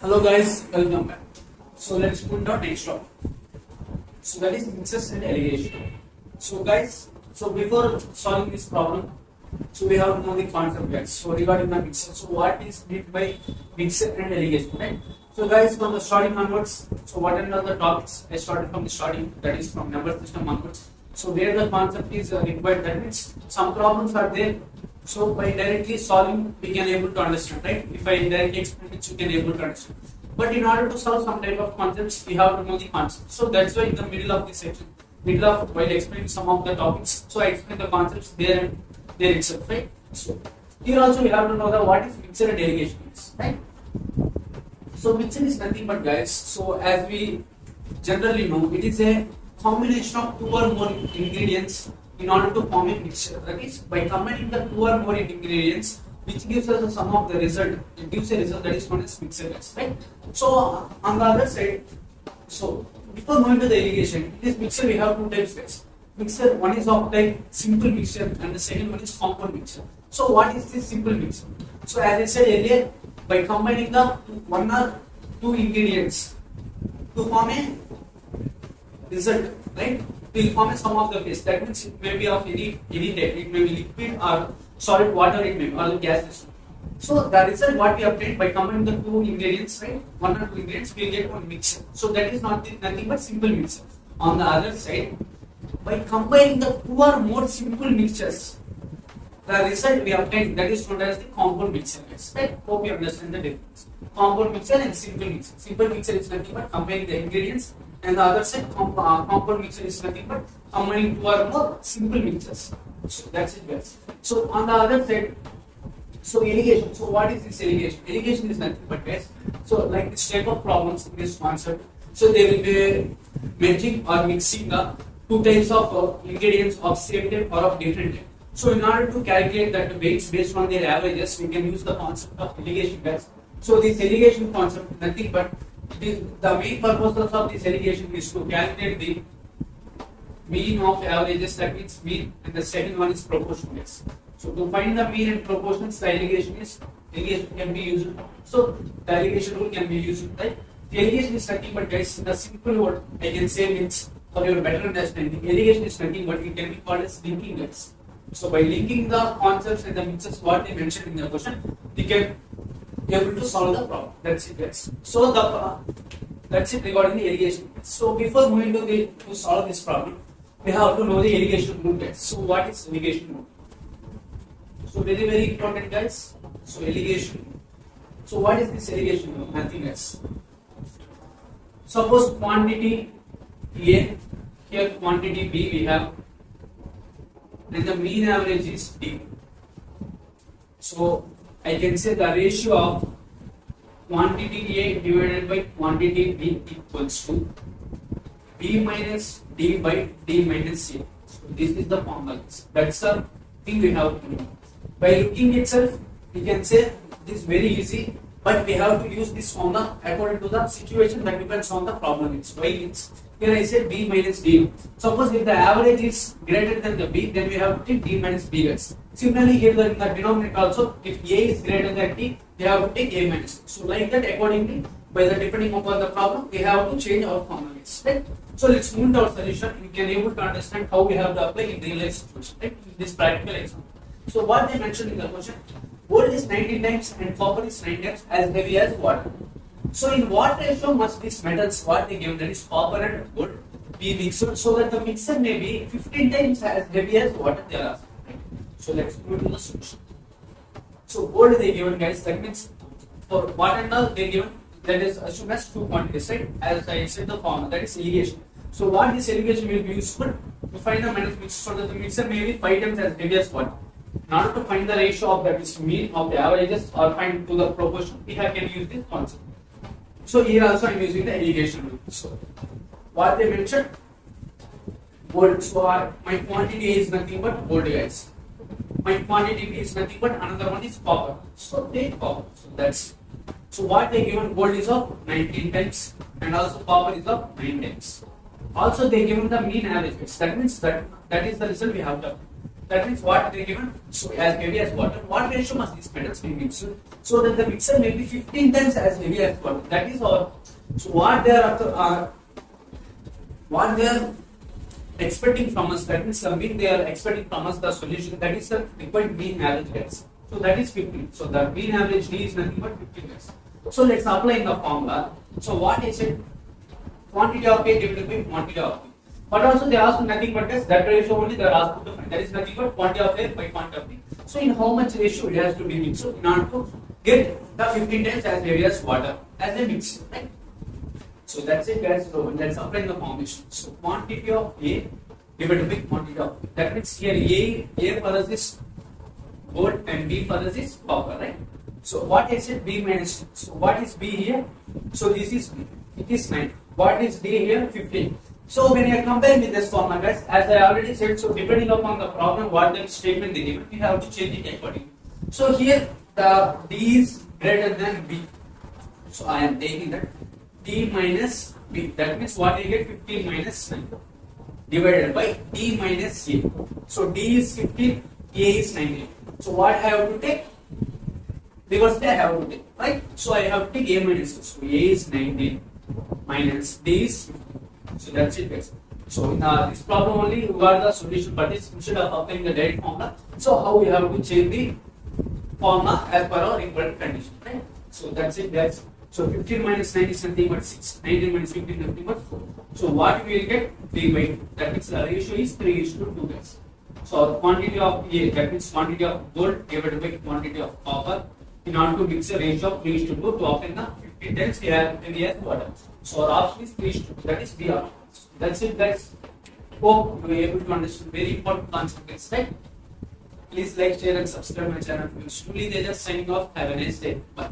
Hello guys, welcome back. So let's put the next topic. So that is mixes and alligation. So guys, so before solving this problem, so we have to know the concept guys. So regarding the mixer, so what is meant by mixer and alligation, right? So guys, from the starting onwards, so what are the topics? I started from the starting, that is from number system onwards. So where the concept is required, that means some problems are there. So by directly solving, we can able to understand, right? If I directly explain it, you can able to understand. But in order to solve some type of concepts, we have to know the concept. So that's why in the middle of this section, while explaining some of the topics, so I explain the concepts there and there itself, right? So here also we have to know that what is mixture and alligation is, right? So mixture is nothing but guys. So as we generally know, it is a combination of two or more ingredients in order to form a mixture. That is, by combining the two or more ingredients, which gives us the sum of the result, it gives a result that is known as mixture, right? So on the other side, so before going to the alligation, in this mixture we have two types, guys. Mixture, one is of type simple mixture and the second one is compound mixture. So what is this simple mixture? So as I said earlier, by combining the one or two ingredients to form a result, right? Will form a sum of the phase. That means it may be of any type. It may be liquid or solid, water it may be, or the gas. So the result what we obtained by combining the two ingredients, right? One or two ingredients, we get one mixture. So that is nothing but simple mixture. On the other side, by combining the two or more simple mixtures, the result we obtain, that is known as the compound mixture. Right? Hope you understand the difference. Compound mixture and simple mixture. Simple mixture is nothing but combining the ingredients, and the other side compound mixture is nothing but combining two or more simple mixtures. So that's it, guys. So on the other side, so alligation. So what is this alligation? Alligation is nothing but, guys, so like this type of problems in this concept. So they will be merging or mixing the two types of ingredients of same type or of different type. So in order to calculate that weights based on their averages, we can use the concept of alligation, guys. So this alligation concept is nothing but the main purpose of this alligation is to calculate the mean of averages, that means mean, and the second one is proportion. So to find the mean and proportions, the alligation can be used. So the alligation rule can be used, right? The alligation is nothing but, guys, the simple word I can say means for your better understanding, alligation is nothing but it can be called as linking, guys. So by linking the concepts and the mixes what they mentioned in the question, we can be able to solve the problem. That's it, guys. So that's it regarding the alligation. So before moving to solve this problem, we have to know the alligation rule, guys. So what is alligation rule? So very important, guys. So alligation. So what is this alligation rule? Nothing else. Suppose quantity A, here quantity B we have, and the mean average is D. So I can say the ratio of quantity A divided by quantity B equals to B minus D by D minus A. So this is the formula. That's the thing we have to know. By looking itself, we can say this is very easy, but we have to use this formula according to the situation that depends on the problem. Why it's here I said B minus D. Suppose if the average is greater than the B, then we have to take D minus B, guys. Similarly, here in the denominator also, if A is greater than D, we have to take A minus D. So like that, accordingly, depending upon the problem, we have to change our formulas. Right? So let's move to our solution. We can able to understand how we have to apply in real life situation. Right? In this practical example. So what they mentioned in the question, gold is 19 times and copper is 9 times as heavy as water. So in what ratio must these metals what they give, that is copper and gold, be mixed so that the mixture may be 15 times as heavy as water they are asking. Right? So let's move to the solution. So gold they given, guys, that means for what and all they given, that is assumed as two quantities, right? As I said the formula, that is alligation. So what this alligation will be useful to find the metals mixed so that the mixture may be 5 times as heavy as water. In order to find the ratio of that is mean of the averages or find to the proportion, we can use this concept. So here also I am using the alligation rule. So what they mentioned, gold. So my quantity A is nothing but gold, guys. My quantity B is nothing but another one is copper. So take copper. So that's so what they given, gold is of 19 times and also copper is of 9 times. Also they given the mean averages. That means that is the result we have to. That means what they given, so as heavy as water. What ratio must these metals be mixed so that the mixture may be 15 times as heavy as water? That is our. So what they are what they are expecting from us. That means something they are expecting from us the solution. That is the required mean average gas. So that is 15. So the mean average D is nothing but 15 gas. So let's apply in the formula. So what is it? Quantity of A divided by quantity of B. But also they ask nothing but this, that ratio only they are asked to find. That is nothing but quantity of A by quantity of B. So in how much ratio it has to be mixed? So in order to get the 15 times as heavy as water as a mix, right? So that's it guys. So let's apply the formulation. So quantity of A divided by quantity of B. That means here A for us is gold and B for us is copper, right? So what is it? B minus 2. So what is B here? So this is B. It is 9. What is D here? 15. So when you are comparing with this formula, guys, as I already said, so depending upon the problem, what the statement they give, we have to change it accordingly. So here the D is greater than B. So I am taking that D minus B. That means what you get 15 minus 9 divided by D minus A. So D is 15, A is 19. So what I have to take? Reverse I have to take, right? So I have to take A minus 2. So A is 19 minus D is 15. So that's it guys. So in this problem only you got the solution, but it's instead of applying the direct formula, so how we have to change the formula as per our required condition, right? So that's it guys. So 15 minus 9 is nothing but 6. 19 minus 15 nothing but 4. So what we will get? 3 by 2. That means the ratio is 3:2 guys. So our quantity of A, that means quantity of gold divided by quantity of copper, in order to mix a ratio of 3:2 to obtain the 15 times heavy as water. So our option is 3:2. That is B option. That's it guys. Hope you are able to understand very important concept guys, right? Please like, share and subscribe my channel. Truly they just signing off. Have a nice day. Bye.